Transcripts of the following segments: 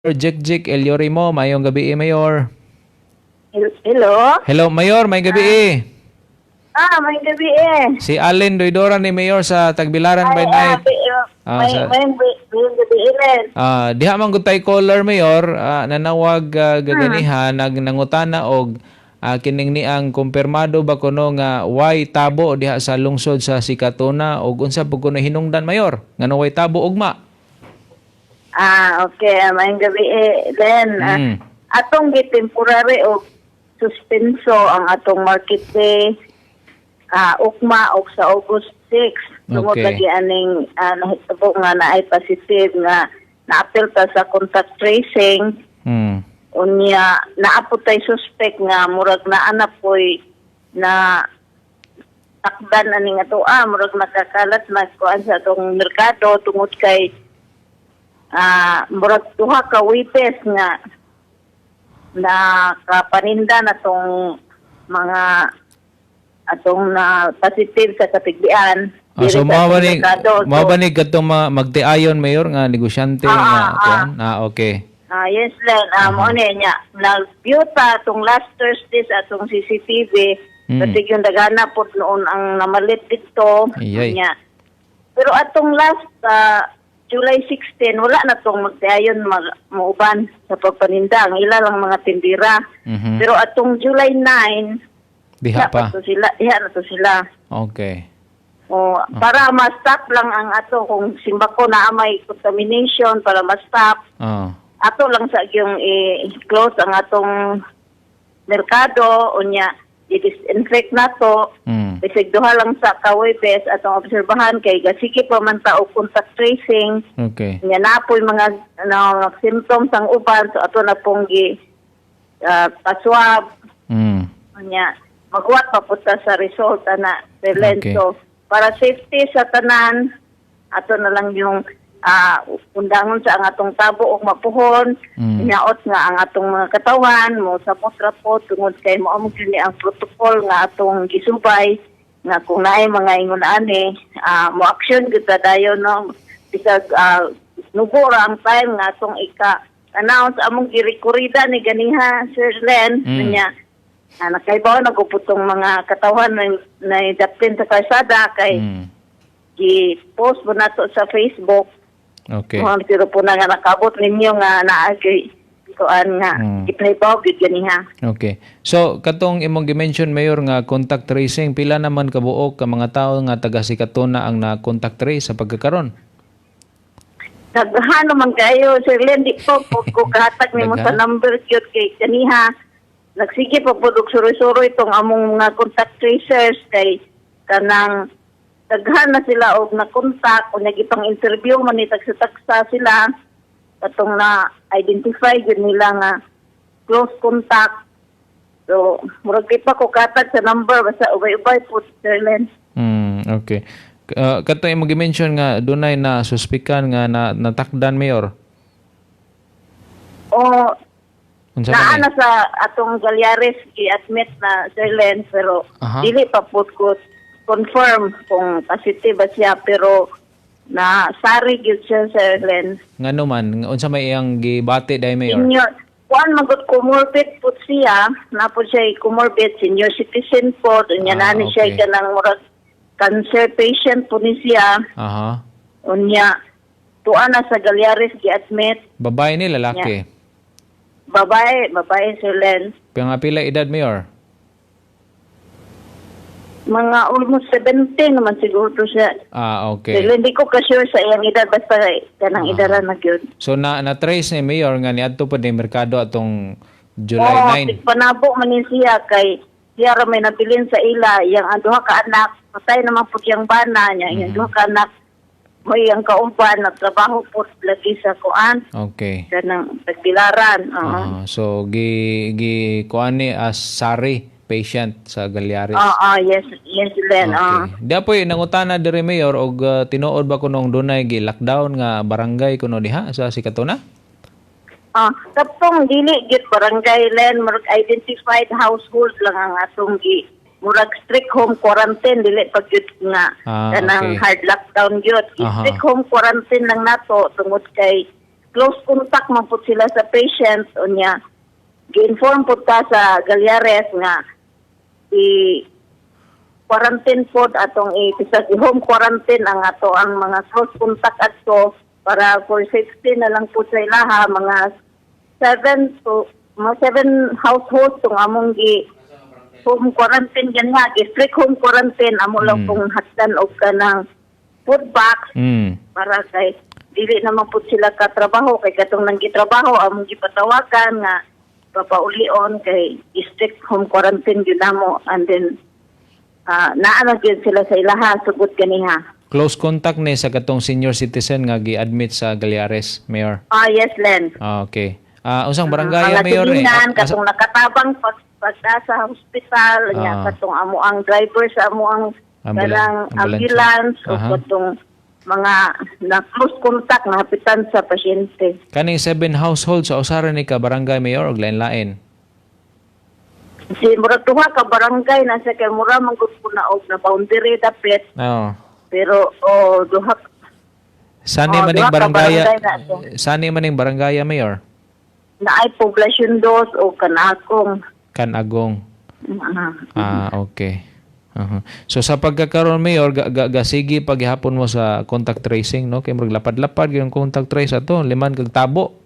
Jek Eliorimo, mayong gabi, Mayor. Hello? Hello, Mayor, may gabi. May gabi eh. Si Allen Doidora ni Mayor sa Tagbilaran by night. May gabi rin. Diha man gud tay caller, Mayor, nanawag gaganihan nangutana og kining niang kumpirmado ba kuno nga why tabo diha sa lungsod sa Sikatuna og unsa pud kuno hinungdan, Mayor? Ngano why tabo ugma? Okay. May gabi eh. Then, atong temporary o suspenso ang atong market day ugma og sa August 6. Tungod lagi aning nahitabo nga naay positive nga na-appeal ta sa contact tracing. Unya naapod tay suspect nga murag naanap poy na takdan aning ato murag nakakalat na kuan sa atong merkado tungod kay murag duha ka witness nga na kapaninda na tong mga atong na positive sa katigdian. So mabanig katong magtiayon, Mayor, nga negosyante nga kuan. Okay. Yes, Len. Mo niya nag-view ta tong last Thursday sa atong CCTV. Kasi yung dagana po noon ang namalit dito. Niya. Pero atong last July 16, wala na itong magdayon mauban sa pagpaninda. Ang ila lang mga tindira. Pero atong July 9, diha na to sila. Okay. Para ma-stop lang ang ato kung simbako na may contamination para ma-stop. Ato lang sa yung i-close ang atong merkado. Unya, i-disinfect na to. Bisig duha lang sa kawebes atong obserbahan kay gasiki pa man ta og contact tracing. Okay. Nya napoy mga symptoms ang uban so ato na pong paswab. Nya magwat pa puta sa result na Okay. So para safety sa tanan ato na lang yung undangon sa ang atong tabo og mapuhon. Inaot nga ang atong mga katawan mo sa potrapot tungod kay mo amo kini ang protocol nga atong gisubay nga kung naay mga ingon ani mo action gyud ta dayon no bisag nubo ra ang time nga atong announce among girekorida ni ganiha Sir Len nya nakaibaw naguputong mga katawan na dapin sa kalsada kay gi-post mo nato sa Facebook. Okay. Pero po na nga nakabot ninyo nga naagay kuan nga iplaybaw gid ganiha. Okay. So katong imong gi-mention, Mayor, nga contact tracing, pila naman kabuok ka mga tawo nga taga Sikatuna ang na-contact trace sa pagkakaron? Naghano man kayo Sir Len di po ko kahatag nimo sa number gyud kay ganiha. Nagsige pa po og suroy-suroy itong among mga contact tracers kay kanang daghan na sila og na-contact o nagipang interview man ni tagsa-tagsa sila katong na-identify yun nila nga close contact. So, murag di pa ko katag sa number basta ubay-ubay po, Sir Len. Okay. Katong imong gi-mention nga dunay na suspikan nga natakdan, Mayor? Naana sa atong Galyares i-admit na Sir Len pero dili pa po ko confirm kung positive ba siya pero na sorry gyud siya Sir Len. Ngano man unsa may iyang gibati dai, Mayor? Kuan magud comorbid po siya, na po siya comorbid senior citizen po, nya nani siya kanang murag cancer patient po ni siya. Unya tuan na sa Galyares gi-admit. Babae ni lalaki? Babae Sir Len. Pila edad, Mayor? Mga almost 17 naman siguro siya. Okay. Pero hindi ko ka-sure sa iyang edad basta kanang edaran na yun. So na-trace ni Mayor nga niadto pa din merkado atong July 9. Panabo man ni siya kay siya ra may nabilin sa ila yang duha ka anak patay naman pud yang bana niya yang duha ka anak mo yang kauban nagtrabaho pud lagi sa kuan. Okay. Kanang Tagbilaran. So gi kuan ni as Sari patient sa Galyares. Yes Len. Di po nangutana diri, Mayor, og tinuod ba kunong dunay gi-lockdown nga barangay kuno diha sa Sikatuna? Kapong dili gid barangay Len, murag identified household lang ang atong murag strict home quarantine dili pag gyud nga kanang hard lockdown gyud. Strict home quarantine lang nato tungod kay close contact man po sila sa patient unya gi-inform po ta sa Galiares nga quarantine pod atong i-home quarantine ang ato ang mga close contact adto para for safety na lang po sa ilaha mga 7 households tong among home quarantine yan nga strict home quarantine amo lang pong hatdan og kanang food box para kay dili naman po sila katrabaho kay katong nang gitrabaho among gipatawagan nga papaulion kay strict home quarantine gyud namo and then naano gyud sila sa ilaha sugod kaniha. Close contact ni sa katong senior citizen nga gi-admit sa Galiares, Mayor. Yes, Len. Okay. Unsang barangay, Mayor? Katong nakatabang pagda sa hospital, nya katong amo ang driver sa amo ang ambulance o katong mga na close contact na hapitan sa pasyente. Kaning 7 households sa usaran ni ka barangay, Mayor, og lain-lain? Si murag tuwa ka barangay na sa kay mura man gud na og na boundary dapit. Pero duha Sani maning barangay? Sani maning barangay, Mayor? Naay poblasyon 2 o Kanagong. Kanagong. Okay. So sa pagkakaroon, Mayor, gasigi paghihapon mo sa contact tracing, no? Kay murag lapad-lapad yung contact trace ato, liman kag tabo.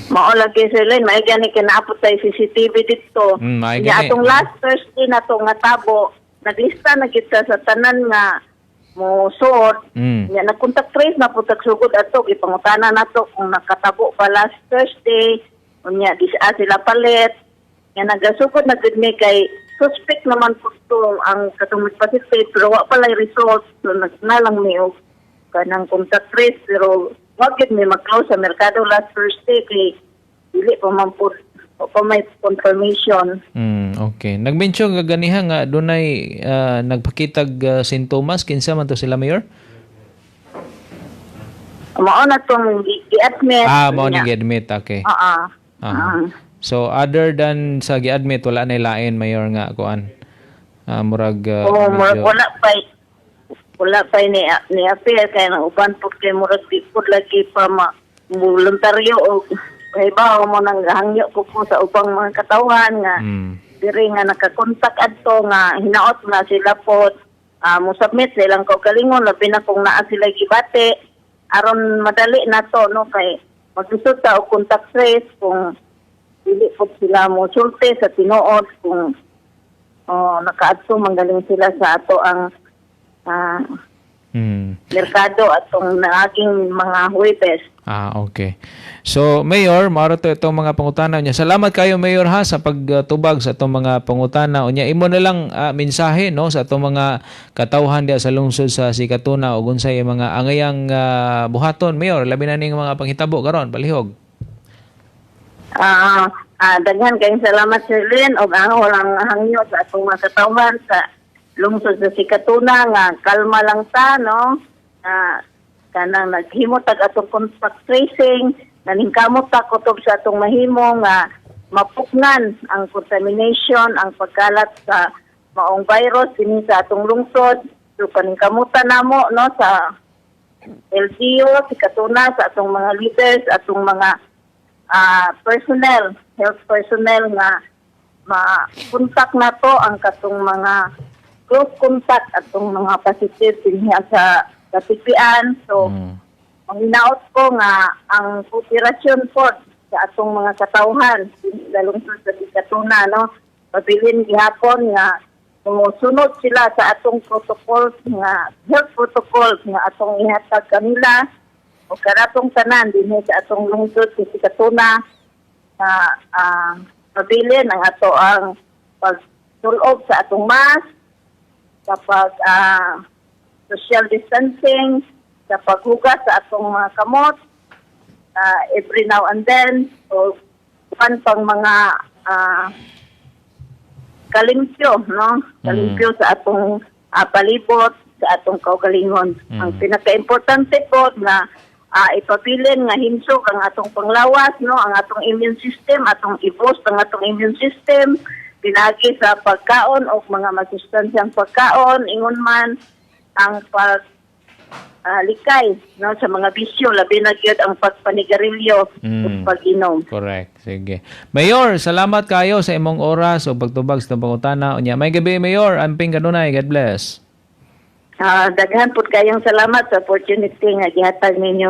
Maolagi sila, may gani kinaapot tayo CCTV dito. Atong last Thursday na to nga tabo, naglista na kita sa tanan nga mo sort. Nya nag-contact trace na po tagsugod ato, ipangutana na to kung nakatabo pa last Thursday, unya sila palit. Nya nagasugod na gud mi kay suspect naman po to ang katong positive pero wa pala result. So nagnalang mi og kanang contact trace pero wag gid mi mag-close sa merkado last Thursday kay dili pa man po pa may confirmation. Okay. Nag-mention nga ganiha nga dunay nagpakitag sintomas kinsa man to sila, Mayor? Mao na tong gi-admit. Mao ni gi-admit, okay. So other than sa gi-admit wala na lain, Mayor, nga kuan. Murag wala pa ni appeal kay na uban po kay murag pud lagi pa voluntaryo o kay ba mo nang hangyo ko sa ubang mga katawan nga diri nga nakakontak adto nga hinaot na sila pod mo submit silang kaugalingon labi na kung naa sila gibate aron madali na to no kay maglisod ta og contact trace kung dili pod sila mo sulti sa tinuod kung nakaadto manggaling sila sa ato ang merkado atong naging mga Huwebes. Okay. So, Mayor, maro to itong mga pangutana niya. Salamat kayo, Mayor, ha, sa pagtubag sa itong mga pangutana. Unya, imo na lang mensahe, no, sa itong mga katawhan diya sa lungsod sa Sikatuna o unsay mga angayang buhaton, Mayor. Labi na ning mga panghitabo karon palihog. Daghan kayong salamat, Sir Lynn, o walang hangyo sa atong mga katawhan sa lungsod sa Sikatuna nga kalma lang ta no kanang naghimo tag atong contact tracing naningkamot ta kutob sa atong mahimo nga mapuknan ang contamination ang pagkalat sa maong virus dinhi sa atong lungsod so paningkamutan namo no sa LGU Sikatuna sa atong mga leaders atong mga personnel health personnel nga ma-contact na to ang katong mga close contact atong mga positive dinhi sa katipian. So, manghinaot ko nga ang operasyon po sa atong mga katawhan, lalong sa Sikatuna, no? Pabilin gihapon nga sumusunod sila sa atong protocols nga health protocols nga atong ihatag kanila o karatong tanan dinhi sa atong lungsod sa Sikatuna na pabilin ang ato ang pagsulob sa atong mask kapag social distancing, sa paghugas sa atong mga kamot, every now and then, so, pang mga kalimpyo, no? Kalimpyo sa atong palibot, sa atong kaugalingon. Ang pinaka-importante po na ipabilin nga hinsog ang atong panglawas, no? Ang atong immune system, atong i-boost ang atong immune system, pinagi sa pagkaon o mga masustansyang pagkaon, ingon man ang likay no sa mga bisyo, labi na gyud ang pagpanigarilyo ug pag-inom. Correct. Sige. Mayor, salamat kayo sa imong oras o pagtubag sa pangutana. Unya, may gabi, Mayor. Amping kanunay. God bless. Daghan pud kayong salamat sa opportunity nga gihatag ninyo